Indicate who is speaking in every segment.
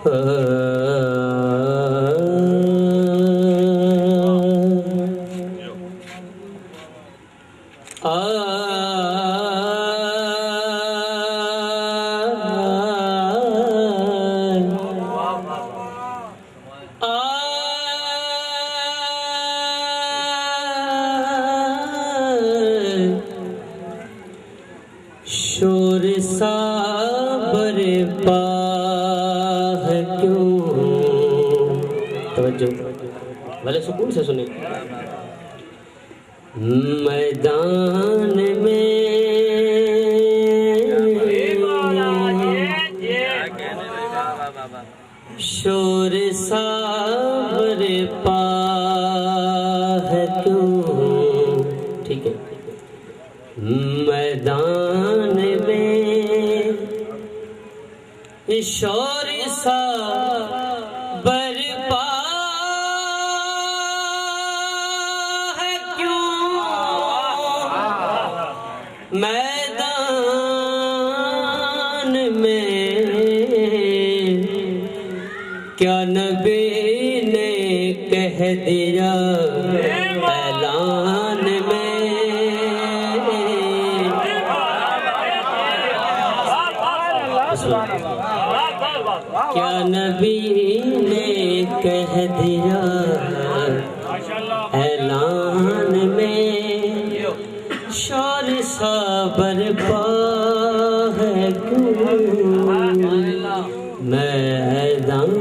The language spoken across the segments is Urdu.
Speaker 1: شور سا برپا ہے کیوں، توجہ بھلے سکون سے سنیں، میدان میں شور سا برپا ہے کیوں، ٹھیک ہے، میدان میں شور سا برپا ہے کیوں، میدان میں کیا نبی نے کہہ دیا اعلان میں، کیا نبی نے کہہ دیا اعلان میں، شور سا برپا ہے کیوں، میدان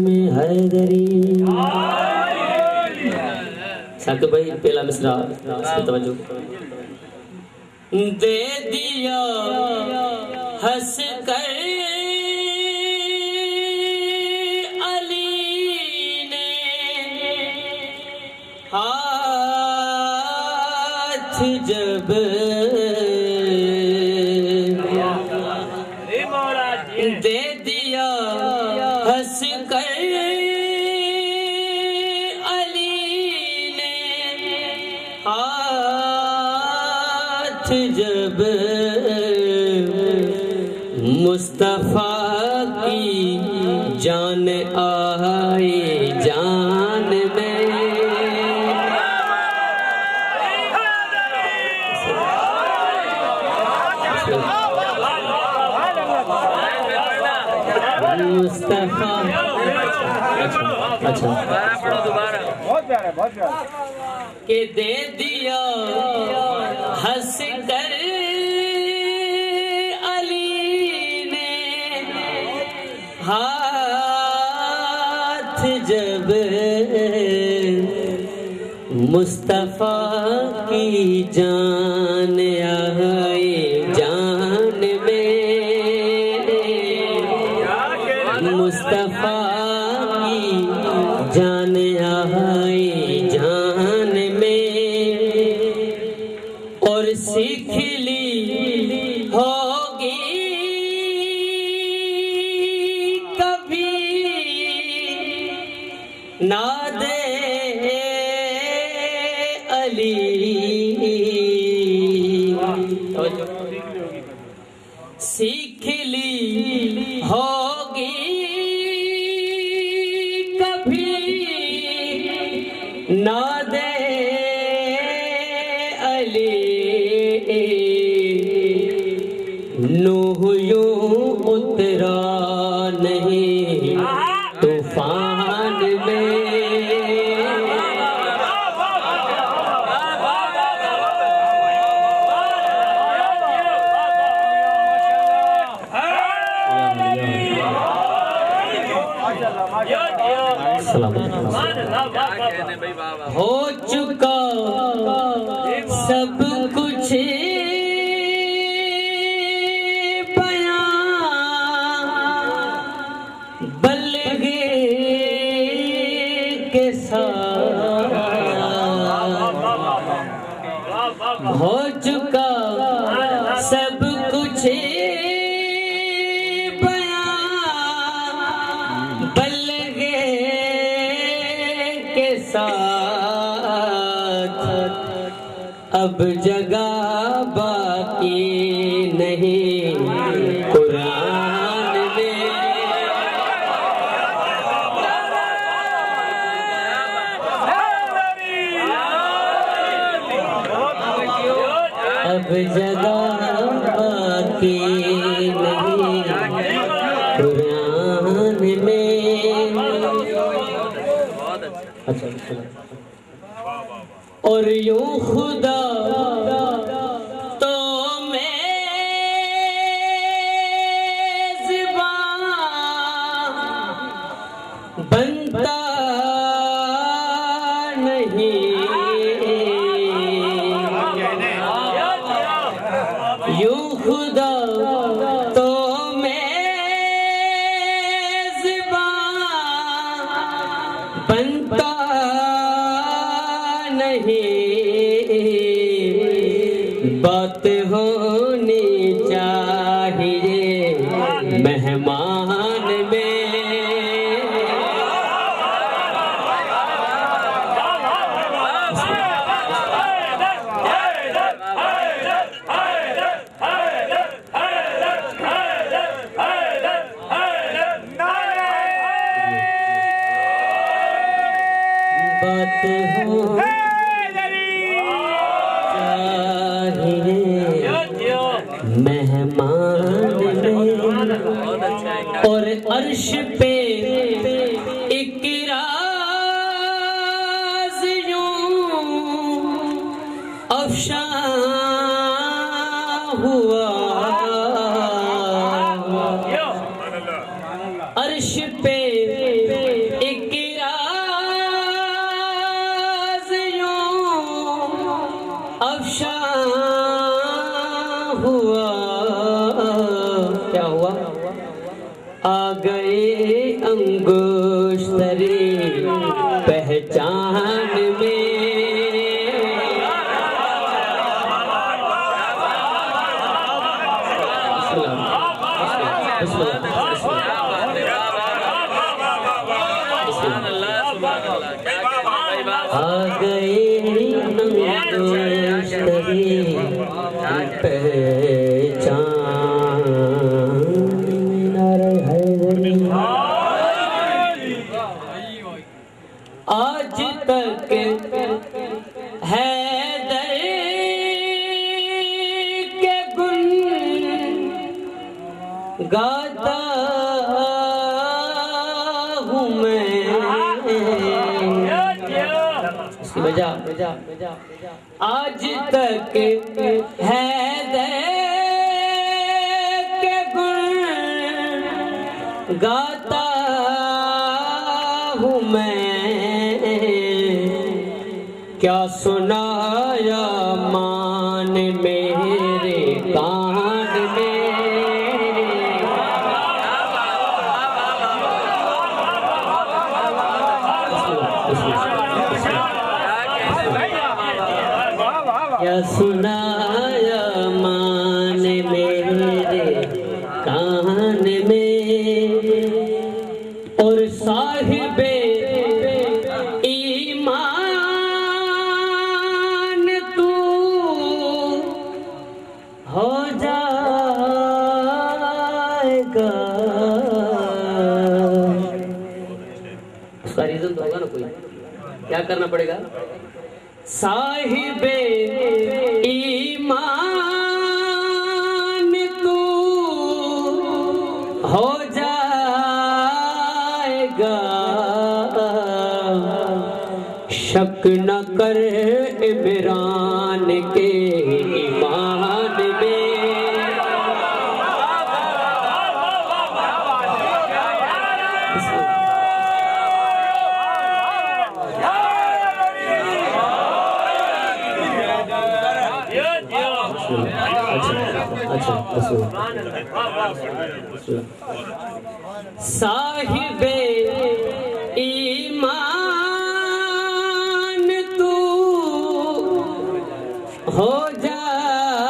Speaker 1: میں حیدری۔ ثاقب بھائی پہلا مصرع اس پہ توجہ، دے دیا ہنس کر علی نے ہاتھ جب، دے دیا ہنس کر علی نے ہاتھ جب، مصطفیٰ کی جان آئی جان میں، مصطفیٰ کہ دے دیا ہنس کر ہاتھ جب، مصطفیٰ کی جان آئی جان میں، مصطفیٰ کی جان آئی جان میں، اور سیکھ لی ہوگی ناد علی، سیکھ لی ہوگی کبھی ناد علی، نوح یوں اترا نہیں طوفان میں، ہو چکا سب کچھ بیان، بلغے کے ساتھ ہو چکا سب کچھ بیان، بلغے کے ساتھ اب جگہ باقی نہیں قرآن میں، قرآن میں اور یوں خدا تو میزبان بنتا نہیں، یوں خدا تو میزبان بنتا نہیں، بات ہونی چاہیے مہمان میں، بات مہمان میں اور عرش پہ ایک راز یوں افشاں ہوا، عرش پہ ایک راز یوں افشاں ہوا، کیا ہوا؟ آ گئے انگشتری پہچان میں، آ گئے انگشتری پہچان، آج تک حیدر کے گن گاتا ہوں میں، اس کی وجہ آج تک حیدر کے گن گاتا ہوں میں، کیا سنایا مان میرے کان میں، کیا سنایا مان میرے کان میں، اور صاحب ایمان تو ہو جائے گا، اس کا ریزن تو ہوگا نا کوئی، کیا کرنا پڑے گا؟ صاحب ایمان تو ہو جائے گا، شک نہ کر عمران کے ایمان میں، صاحب ایمان تو ہو جائے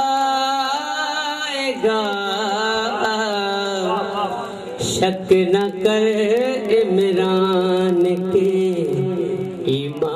Speaker 1: گا، شک نہ کر عمران کے ایمان